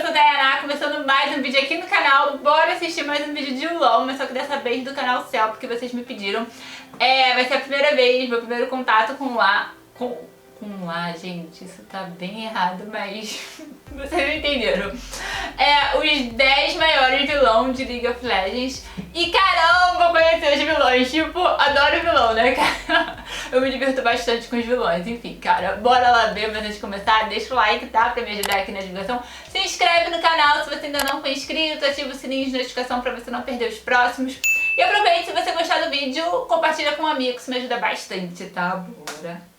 sou a Dayana, começando mais um vídeo aqui no canal. Bora assistir mais um vídeo de LOL, mas só que dessa vez do canal Cell, porque vocês me pediram. Vai ser a primeira vez, meu primeiro contato com lá. Com lá, gente, isso tá bem errado, mas vocês entenderam. Os 10 maiores vilões de League of Legends. E caramba, conhecer os vilões. Tipo, adoro vilão, né, cara? Eu me divirto bastante com os vilões. Enfim, cara, bora lá ver. Mas antes de começar, deixa o like, tá? Pra me ajudar aqui na divulgação. Se inscreve no canal se você ainda não foi inscrito. Ativa o sininho de notificação pra você não perder os próximos. E aproveite, se você gostar do vídeo, compartilha com um amigo. Isso me ajuda bastante, tá? Bora.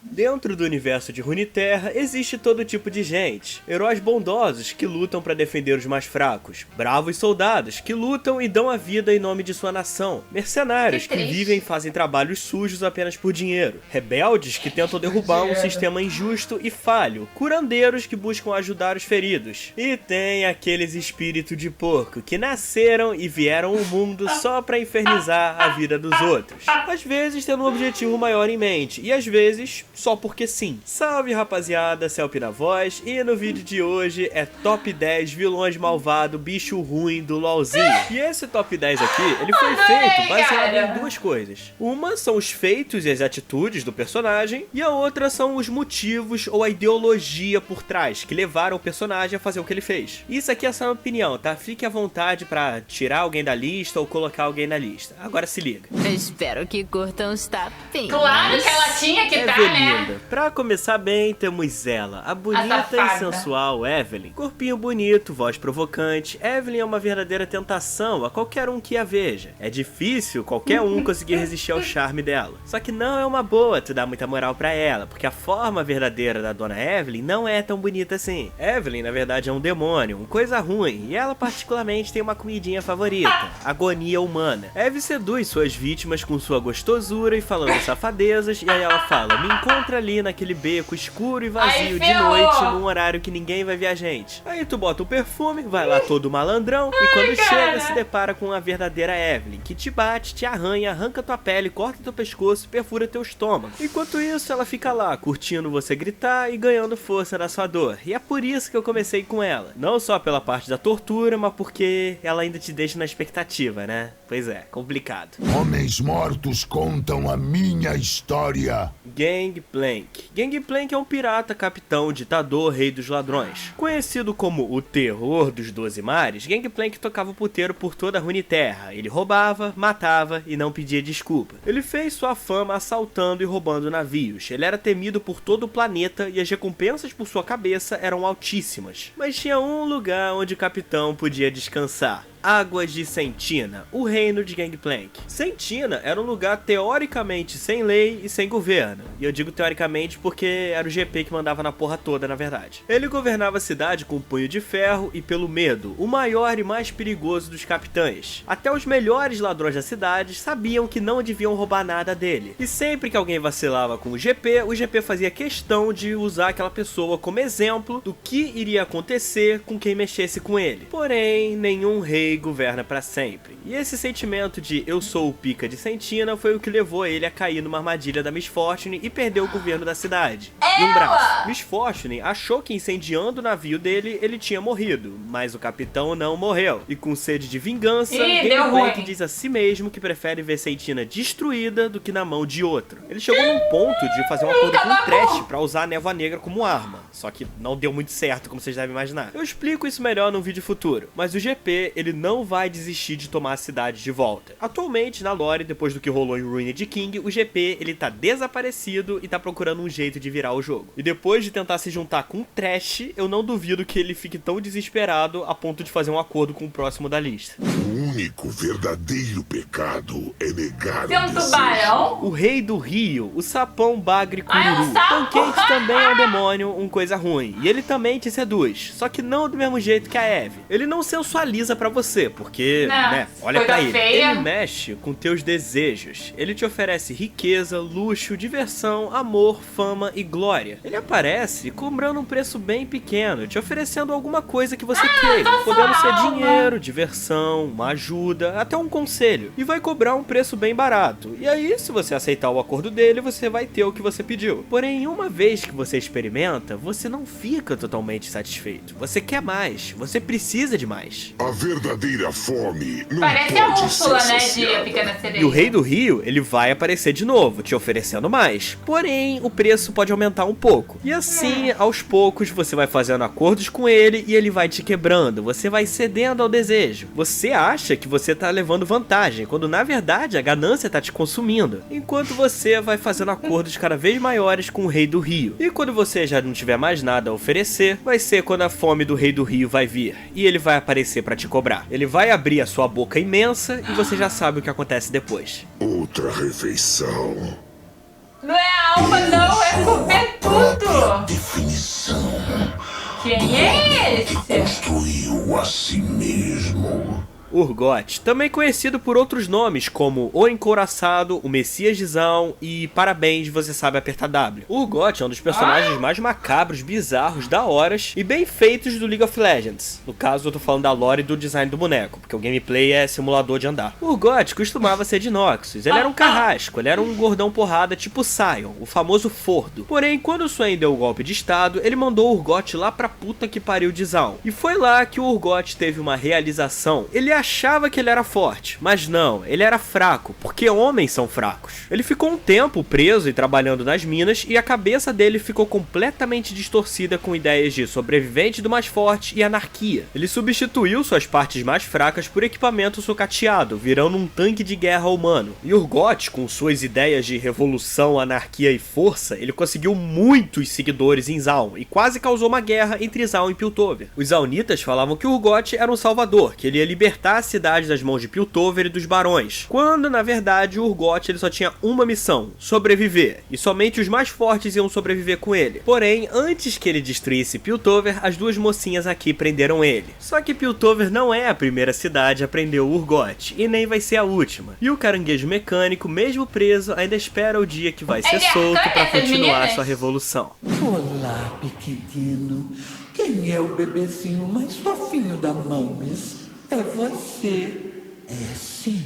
Dentro do universo de Runeterra existe todo tipo de gente. Heróis bondosos que lutam para defender os mais fracos. Bravos soldados que lutam e dão a vida em nome de sua nação. Mercenários que vivem e fazem trabalhos sujos apenas por dinheiro. Rebeldes que tentam derrubar um sistema injusto e falho. Curandeiros que buscam ajudar os feridos. E tem aqueles espíritos de porco que nasceram e vieram ao mundo só para infernizar a vida dos outros. Às vezes tendo um objetivo maior em mente e às vezes só porque sim. Salve rapaziada, Celp na voz, e no vídeo de hoje é top 10 vilões malvado, bicho ruim do LOLzinho. E esse top 10 aqui, ele foi feito baseado em duas coisas. Uma são os feitos e as atitudes do personagem, e a outra são os motivos ou a ideologia por trás, que levaram o personagem a fazer o que ele fez. Isso aqui é só uma opinião, tá? Fique à vontade pra tirar alguém da lista ou colocar alguém na lista. Agora se liga. Eu espero que curtam os tapinhos. Claro que ela tinha que estar, né? Pra começar bem, temos ela, a bonita e sensual Evelynn. Corpinho bonito, voz provocante, Evelynn é uma verdadeira tentação a qualquer um que a veja. É difícil qualquer um conseguir resistir ao charme dela. Só que não é uma boa tu dar muita moral pra ela, porque a forma verdadeira da dona Evelynn não é tão bonita assim. Evelynn, na verdade, é um demônio, uma coisa ruim, e ela particularmente tem uma comidinha favorita, agonia humana. Eve seduz suas vítimas com sua gostosura e falando safadezas, e aí ela fala, me encontra ali naquele beco escuro e vazio de noite, num horário que ninguém vai ver a gente. Aí tu bota o perfume, vai lá todo malandrão, e quando chega se depara com a verdadeira Evelynn, que te bate, te arranha, arranca tua pele, corta teu pescoço e perfura teu estômago. Enquanto isso, ela fica lá, curtindo você gritar e ganhando força na sua dor. E é por isso que eu comecei com ela. Não só pela parte da tortura, mas porque ela ainda te deixa na expectativa, né? Pois é, complicado. Homens mortos contam a minha história. Gangplank. Gangplank é um pirata, capitão, ditador, rei dos ladrões. Conhecido como o terror dos 12 mares, Gangplank tocava o puteiro por toda a Runeterra. Ele roubava, matava e não pedia desculpa. Ele fez sua fama assaltando e roubando navios. Ele era temido por todo o planeta e as recompensas por sua cabeça eram altíssimas. Mas tinha um lugar onde o capitão podia descansar. Águas de Sentina, o reino de Gangplank. Sentina era um lugar teoricamente sem lei e sem governo. E eu digo teoricamente porque era o GP que mandava na porra toda, na verdade. Ele governava a cidade com um punho de ferro e pelo medo, o maior e mais perigoso dos capitães. Até os melhores ladrões da cidade sabiam que não deviam roubar nada dele. E sempre que alguém vacilava com o GP fazia questão de usar aquela pessoa como exemplo do que iria acontecer com quem mexesse com ele. Porém, nenhum rei governa pra sempre. E esse sentimento de eu sou o pica de Sentina foi o que levou ele a cair numa armadilha da Miss Fortune e perder o governo da cidade. E um braço. Miss Fortune achou que incendiando o navio dele, ele tinha morrido, mas o capitão não morreu. E com sede de vingança, Gangplank diz a si mesmo que prefere ver Sentina destruída do que na mão de outro. Ele chegou num ponto de fazer um acordo com o Trash pra usar a névoa negra como arma, só que não deu muito certo, como vocês devem imaginar. Eu explico isso melhor num vídeo futuro, mas o GP, ele não vai desistir de tomar a cidade de volta. Atualmente, na lore, depois do que rolou em Ruined King, o GP, ele tá desaparecido e tá procurando um jeito de virar o jogo. E depois de tentar se juntar com o Trash, eu não duvido que ele fique tão desesperado a ponto de fazer um acordo com o próximo da lista. O único verdadeiro pecado é negar Tem um tubarão? O rei do rio, o sapão bagre cururu. Pancake também é um demônio, um coisa ruim. E ele também te seduz, só que não do mesmo jeito que a Eve. Ele não sensualiza pra você, você, porque, Não, né, olha coisa pra ele. feia. Ele mexe com teus desejos. Ele te oferece riqueza, luxo, diversão, amor, fama e glória. Ele aparece cobrando um preço bem pequeno, te oferecendo alguma coisa que você queira, podendo ser dinheiro, diversão, uma ajuda, até um conselho. E vai cobrar um preço bem barato. E aí, se você aceitar o acordo dele, você vai ter o que você pediu. Porém, uma vez que você experimenta, você não fica totalmente satisfeito. Você quer mais, você precisa de mais. A verdadeira fome não Parece a pode Úrsula, ser né, de saciada. A Pequena Sereia. E o Rei do Rio, ele vai aparecer de novo, te oferecendo mais. Porém, o preço pode aumentar um pouco. E assim, aos poucos, você vai fazendo acordos com ele e ele vai te quebrando. Você vai cedendo ao desejo. Você acha que você tá levando vantagem, quando na verdade a ganância tá te consumindo. Enquanto você vai fazendo acordos cada vez maiores com o Rei do Rio. E quando você já não tiver mais nada a oferecer, vai ser quando a fome do Rei do Rio vai vir. E ele vai aparecer pra te cobrar. Ele vai abrir a sua boca imensa e você já sabe o que acontece depois. Outra refeição. Não é a alma, não, é comer tudo. Definição. Quem é esse? Construiu a si mesmo. Urgot, também conhecido por outros nomes como O Encouraçado, o Messias de Zaun e Parabéns, você sabe apertar W. Urgot é um dos personagens mais macabros, bizarros, da horas e bem feitos do League of Legends. No caso, eu tô falando da lore e do design do boneco, porque o gameplay é simulador de andar. Urgot costumava ser de Noxus, ele era um carrasco, ele era um gordão porrada tipo Sion, o famoso Fordo. Porém, quando o Swain deu o golpe de estado, ele mandou o Urgot lá pra puta que pariu de Zaun. E foi lá que o Urgot teve uma realização. Ele achava que ele era forte, mas não, ele era fraco, porque homens são fracos. Ele ficou um tempo preso e trabalhando nas minas e a cabeça dele ficou completamente distorcida com ideias de sobrevivente do mais forte e anarquia. Ele substituiu suas partes mais fracas por equipamento sucateado, virando um tanque de guerra humano. E Urgot, com suas ideias de revolução, anarquia e força, ele conseguiu muitos seguidores em Zaun e quase causou uma guerra entre Zaun e Piltover. Os Zaunitas falavam que Urgot era um salvador, que ele ia libertar a cidade das mãos de Piltover e dos barões, quando na verdade o Urgot ele só tinha uma missão: sobreviver, e somente os mais fortes iam sobreviver com ele. Porém, antes que ele destruísse Piltover, as duas mocinhas aqui prenderam ele. Só que Piltover não é a primeira cidade a prender o Urgot, e nem vai ser a última. E o caranguejo mecânico, mesmo preso, ainda espera o dia que vai ser solto para continuar sua revolução. Olá, pequenino. Quem é o bebezinho mais fofinho da Mames? É você. É sim.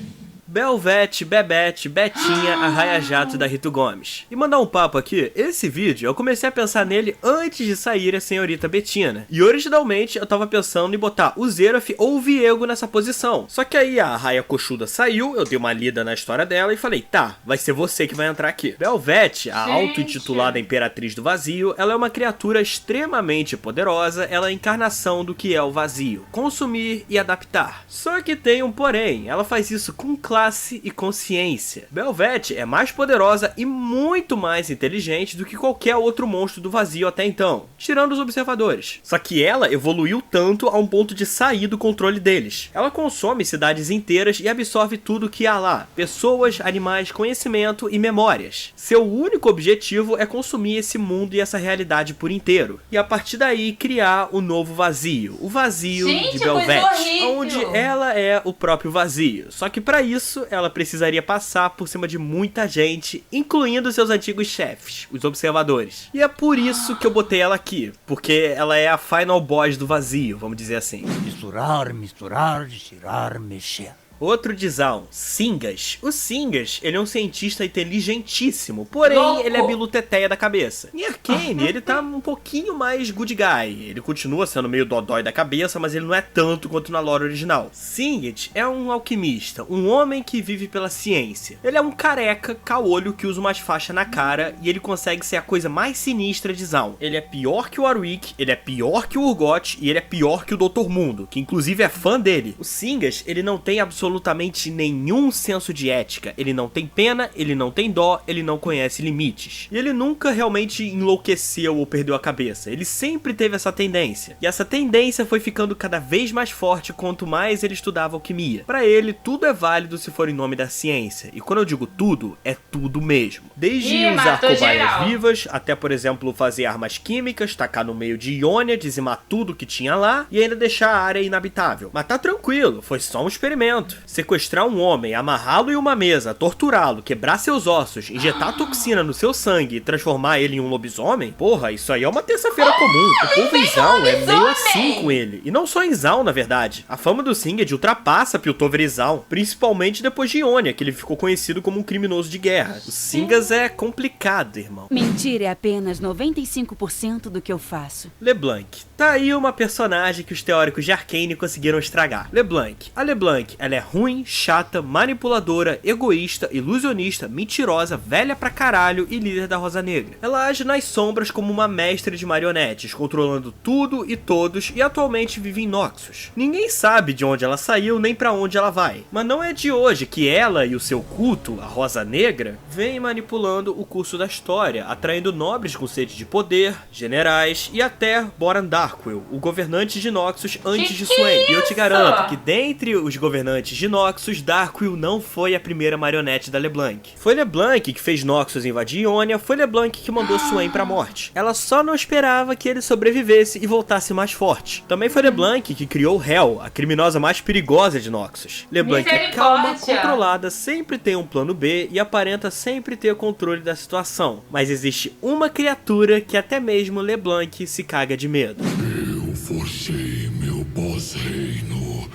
Belvete, Bebete, Betinha, Arraia Jato da Rito Gomes. E mandar um papo aqui, esse vídeo eu comecei a pensar nele antes de sair a senhorita Betina. E originalmente eu tava pensando em botar o Xerath ou o Viego nessa posição. Só que aí a Arraia Coxuda saiu, eu dei uma lida na história dela e falei, tá, vai ser você que vai entrar aqui. Belvete, a auto-intitulada Imperatriz do Vazio, ela é uma criatura extremamente poderosa, ela é a encarnação do que é o vazio: consumir e adaptar. Só que tem um porém, ela faz isso com classe e consciência. Belvete é mais poderosa e muito mais inteligente do que qualquer outro monstro do vazio até então, tirando os observadores. Só que ela evoluiu tanto a um ponto de sair do controle deles. Ela consome cidades inteiras e absorve tudo que há lá: pessoas, animais, conhecimento e memórias. Seu único objetivo é consumir esse mundo e essa realidade por inteiro, e a partir daí criar o novo vazio, o vazio de Belvete, onde ela é o próprio vazio. Só que para isso ela precisaria passar por cima de muita gente, incluindo seus antigos chefes, os observadores. E é por isso que eu botei ela aqui, porque ela é a final boss do vazio, vamos dizer assim. Misturar, girar, mexer. Outro de Zaun, Singas. O Singas, ele é um cientista inteligentíssimo, porém Louco. ele é biluteteia da cabeça. Em Arcane, ele tá um pouquinho mais good guy. Ele continua sendo meio dodói da cabeça, mas ele não é tanto quanto na lore original. Singed é um alquimista, um homem que vive pela ciência. Ele é um careca, caolho, que usa umas faixas na cara, e ele consegue ser a coisa mais sinistra de Zaun. Ele é pior que o Warwick, ele é pior que o Urgot, e ele é pior que o Dr. Mundo, que inclusive é fã dele. O Singas, ele não tem absolutamente absolutamente nenhum senso de ética. Ele não tem pena, ele não tem dó, ele não conhece limites. E ele nunca realmente enlouqueceu ou perdeu a cabeça. Ele sempre teve essa tendência. E essa tendência foi ficando cada vez mais forte quanto mais ele estudava alquimia. Para ele, tudo é válido se for em nome da ciência. E quando eu digo tudo, é tudo mesmo. Desde usar cobaias vivas, até por exemplo fazer armas químicas, tacar no meio de Ionia, dizimar tudo que tinha lá e ainda deixar a área inabitável. Mas tá tranquilo, foi só um experimento. Sequestrar um homem, amarrá-lo em uma mesa, torturá-lo, quebrar seus ossos, injetar toxina no seu sangue e transformar ele em um lobisomem? Porra, isso aí é uma terça-feira comum. O povo em Zaun é meio assim com ele. E não só em Zaun, na verdade. A fama do Singed ultrapassa Piltover e Zaun, principalmente depois de Ionia, que ele ficou conhecido como um criminoso de guerra. O Singas é complicado, irmão. Mentir é apenas 95% do que eu faço. LeBlanc. Tá aí uma personagem que os teóricos de Arcane conseguiram estragar. LeBlanc. A LeBlanc, ela é ruim, chata, manipuladora, egoísta, ilusionista, mentirosa, velha pra caralho e líder da Rosa Negra. Ela age nas sombras como uma mestre de marionetes, controlando tudo e todos e atualmente vive em Noxus. Ninguém sabe de onde ela saiu nem pra onde ela vai. Mas não é de hoje que ela e o seu culto, a Rosa Negra, vêm manipulando o curso da história, atraindo nobres com sede de poder, generais e até Boran Darkwill, o governante de Noxus antes de Swain. E eu te garanto que dentre os governantes de Noxus, Darkwill não foi a primeira marionete da LeBlanc. Foi LeBlanc que fez Noxus invadir Ionia, foi LeBlanc que mandou Swain pra morte. Ela só não esperava que ele sobrevivesse e voltasse mais forte. Também foi LeBlanc que criou Hel, a criminosa mais perigosa de Noxus. LeBlanc é calma, controlada, sempre tem um plano B e aparenta sempre ter controle da situação. Mas existe uma criatura que até mesmo LeBlanc se caga de medo. Eu forjei meu pós-reino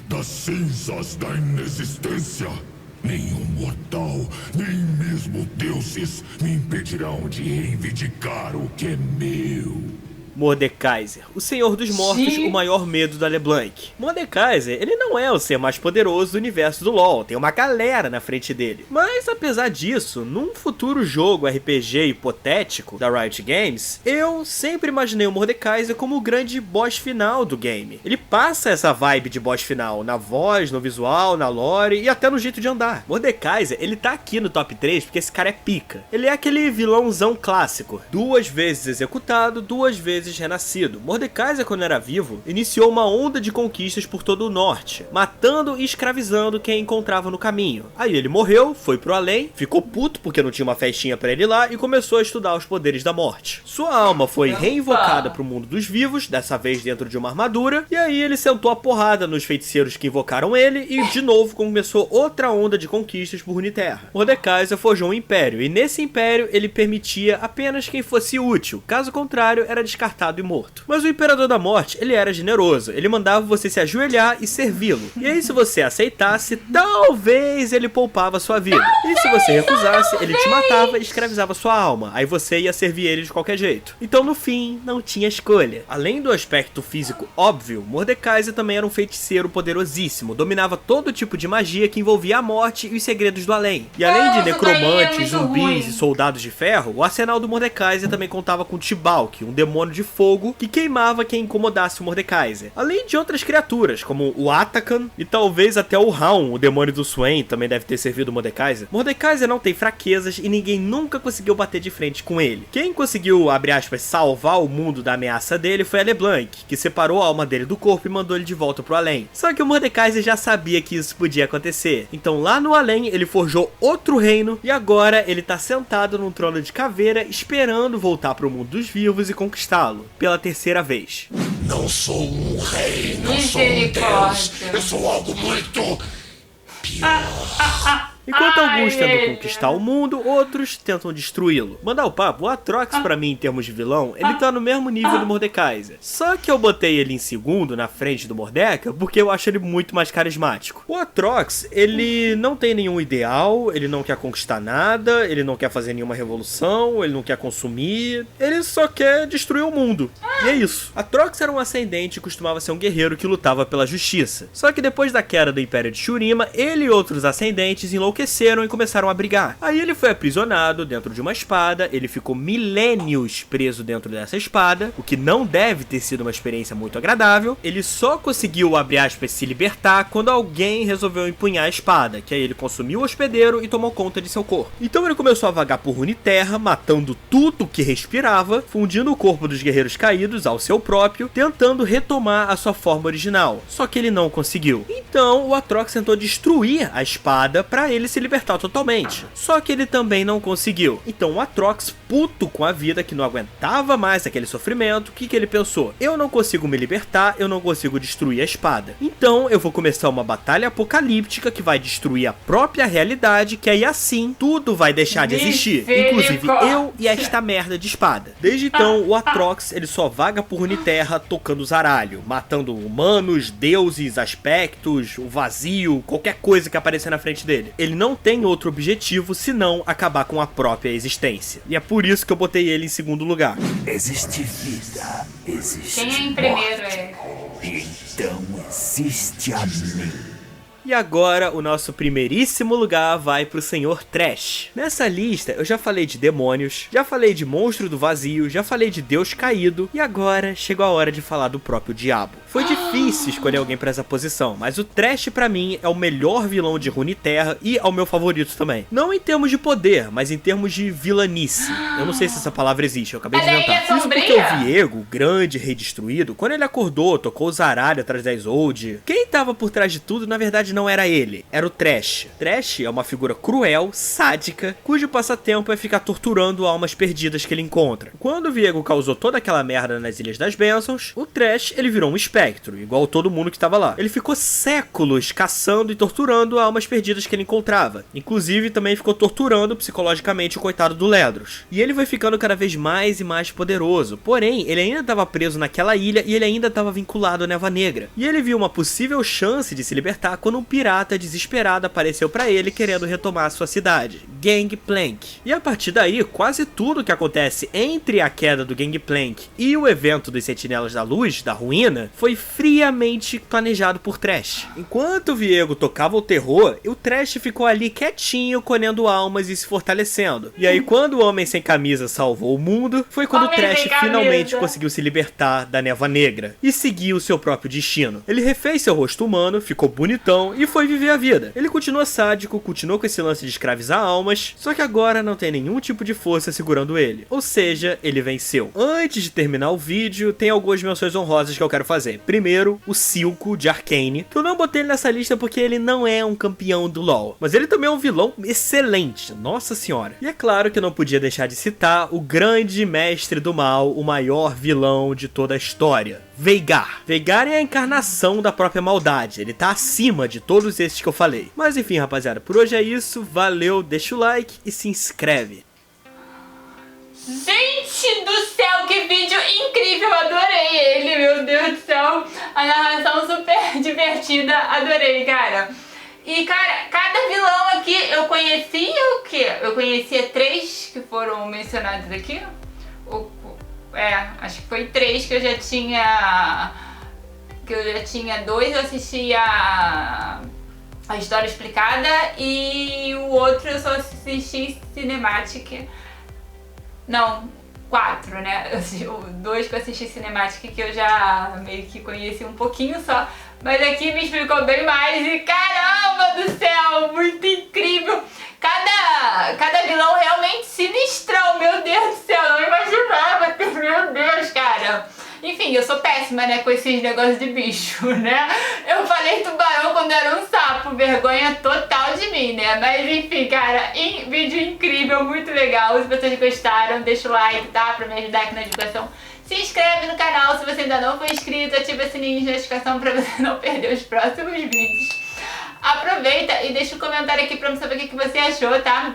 das cinzas da inexistência. Nenhum mortal, nem mesmo deuses, me impedirão de reivindicar o que é meu. Mordekaiser, o Senhor dos Mortos, o maior medo da LeBlanc. Mordekaiser, ele não é o ser mais poderoso do universo do LoL, tem uma galera na frente dele. Mas apesar disso, num futuro jogo RPG hipotético da Riot Games, eu sempre imaginei o Mordekaiser como o grande boss final do game. Ele passa essa vibe de boss final na voz, no visual, na lore e até no jeito de andar. Mordekaiser, ele tá aqui no top 3 porque esse cara é pica. Ele é aquele vilãozão clássico, 2 vezes executado, 2 vezes renascido. Mordekaiser, quando era vivo, iniciou uma onda de conquistas por todo o norte, matando e escravizando quem encontrava no caminho. Aí ele morreu, foi pro além, ficou puto porque não tinha uma festinha pra ele lá e começou a estudar os poderes da morte. Sua alma foi reinvocada pro mundo dos vivos, dessa vez dentro de uma armadura, e aí ele sentou a porrada nos feiticeiros que invocaram ele e de novo começou outra onda de conquistas por Runeterra. Mordekaiser forjou um império e nesse império ele permitia apenas quem fosse útil, caso contrário era descartado e morto. Mas o Imperador da Morte, ele era generoso, ele mandava você se ajoelhar e servi-lo. E aí se você aceitasse, talvez ele poupava sua vida. E se você recusasse, ele te matava e escravizava sua alma, aí você ia servir ele de qualquer jeito. Então no fim, não tinha escolha. Além do aspecto físico óbvio, Mordekaiser também era um feiticeiro poderosíssimo, dominava todo tipo de magia que envolvia a morte e os segredos do além. E além de necromantes, zumbis e soldados de ferro, o arsenal do Mordekaiser também contava com Tibalt, um demônio de fogo que queimava quem incomodasse o Mordekaiser. Além de outras criaturas, como o Atakan e talvez até o Raun, o demônio do Swain, também deve ter servido o Mordekaiser. Mordekaiser não tem fraquezas e ninguém nunca conseguiu bater de frente com ele. Quem conseguiu, abre aspas, salvar o mundo da ameaça dele foi a LeBlanc, que separou a alma dele do corpo e mandou ele de volta pro além. Só que o Mordekaiser já sabia que isso podia acontecer. Então lá no além ele forjou outro reino e agora ele tá sentado num trono de caveira esperando voltar pro mundo dos vivos e conquistá-lo. Pela terceira vez. Não sou um rei, não sou um deus. Eu sou algo muito pior. Enquanto alguns tentam conquistar o mundo, outros tentam destruí-lo. Mandar o papo, o Atrox pra mim em termos de vilão, ele tá no mesmo nível do Mordekaiser. Só que eu botei ele em segundo, na frente do Mordeka, porque eu acho ele muito mais carismático. O Atrox, ele não tem nenhum ideal, ele não quer conquistar nada, ele não quer fazer nenhuma revolução, ele não quer consumir, ele só quer destruir o mundo. E é isso. Atrox era um ascendente e costumava ser um guerreiro que lutava pela justiça. Só que depois da queda do Império de Shurima, ele e outros ascendentes enlouqueceram enlouqueceram e começaram a brigar. Aí ele foi aprisionado dentro de uma espada, ele ficou milênios preso dentro dessa espada, o que não deve ter sido uma experiência muito agradável. Ele só conseguiu, abre aspas, se libertar quando alguém resolveu empunhar a espada, que aí ele consumiu o hospedeiro e tomou conta de seu corpo. Então ele começou a vagar por Runeterra, matando tudo que respirava, fundindo o corpo dos guerreiros caídos ao seu próprio, tentando retomar a sua forma original. Só que ele não conseguiu. Então o Atrox tentou destruir a espada para ele se libertar totalmente. Só que ele também não conseguiu. Então o Atrox, puto com a vida, que não aguentava mais aquele sofrimento, o que ele pensou? Eu não consigo me libertar, eu não consigo destruir a espada. Então eu vou começar uma batalha apocalíptica que vai destruir a própria realidade, que aí assim tudo vai deixar de existir. Inclusive eu e esta merda de espada. Desde então o Atrox ele só vaga por Runeterra tocando zaralho, matando humanos, deuses, aspectos, o vazio, qualquer coisa que aparecer na frente dele. Ele não tem outro objetivo senão acabar com a própria existência. E é por isso que eu botei ele em segundo lugar. Existe vida, existe Quem é em primeiro é? então existe a mim. E agora o nosso primeiríssimo lugar vai pro Senhor Trash. Nessa lista eu já falei de demônios, já falei de monstro do vazio, já falei de Deus caído e agora chegou a hora de falar do próprio diabo. Foi difícil escolher alguém pra essa posição, mas o Trash pra mim é o melhor vilão de Runeterra e é o meu favorito também. Não em termos de poder, mas em termos de vilanice. Eu não sei se essa palavra existe, eu acabei de inventar. Isso porque o Viego, grande rei destruído, quando ele acordou, tocou o zaralho atrás da Isolde, quem tava por trás de tudo na verdade não era ele, era o Trash. Trash é uma figura cruel, sádica, cujo passatempo é ficar torturando almas perdidas que ele encontra. Quando o Viego causou toda aquela merda nas Ilhas das Bênçãos, o Trash ele virou um espectro, igual todo mundo que tava lá. Ele ficou séculos caçando e torturando almas perdidas que ele encontrava. Inclusive também ficou torturando psicologicamente o coitado do Ledros. E ele foi ficando cada vez mais e mais poderoso. Porém, ele ainda estava preso naquela ilha e ele ainda estava vinculado à Névoa Negra. E ele viu uma possível chance de se libertar quando um pirata desesperado apareceu pra ele querendo retomar sua cidade, Gangplank. E a partir daí, quase tudo que acontece entre a queda do Gangplank e o evento dos Sentinelas da Luz, da ruína, foi friamente planejado por Trash. Enquanto o Viego tocava o terror, o Trash ficou ali quietinho, colhendo almas e se fortalecendo. E aí, quando o Homem Sem Camisa salvou o mundo, foi quando o Trash finalmente conseguiu se libertar da Névoa Negra e seguir o seu próprio destino. Ele refez seu rosto humano, ficou bonitão e foi viver a vida. Ele continua sádico, continuou com esse lance de escravizar almas, só que agora não tem nenhum tipo de força segurando ele. Ou seja, ele venceu. Antes de terminar o vídeo, tem algumas menções honrosas que eu quero fazer. Primeiro, o Silco de Arcane, que eu não botei ele nessa lista porque ele não é um campeão do LoL, mas ele também é um vilão excelente, nossa senhora. E é claro que eu não podia deixar de citar o grande mestre do mal, o maior vilão de toda a história, Veigar. Veigar é a encarnação da própria maldade, ele tá acima de todos esses que eu falei. Mas enfim, rapaziada, por hoje é isso, valeu, deixa o like e se inscreve. Gente do céu, que vídeo incrível, adorei ele, meu Deus do céu. A narração super divertida, adorei, cara. E, cara, cada vilão aqui eu conhecia o quê? Eu conhecia 3 que foram mencionados aqui. Acho que foi 3 que eu já tinha... dois eu assistia a história explicada e o outro eu só assisti Cinematic. Não, 4, né? 2 que eu assisti Cinematic que eu já meio que conheci um pouquinho só. Mas aqui me explicou bem mais e caramba do céu, muito incrível. Cada vilão realmente sinistrão, meu Deus do céu, não imaginava ter, meu Deus, cara. Enfim, eu sou péssima, né, com esses negócios de bicho, né? Eu falei tubarão quando era um sapo, vergonha total de mim, né? Mas enfim, cara, vídeo incrível, muito legal. Se vocês gostaram, deixa o like, tá? Pra me ajudar aqui na divulgação. Se inscreve no canal se você ainda não foi inscrito, ativa o sininho de notificação pra você não perder os próximos vídeos. Aproveita e deixa um comentário aqui pra eu saber o que você achou, tá?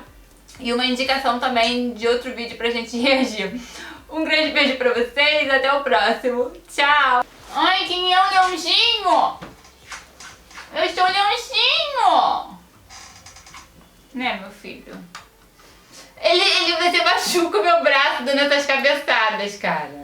E uma indicação também de outro vídeo pra gente reagir. Um grande beijo pra vocês, até o próximo. Tchau! Ai, quem é o leãozinho? Eu sou o leãozinho! Né, meu filho? Você machuca o meu braço dando essas cabeçadas, cara.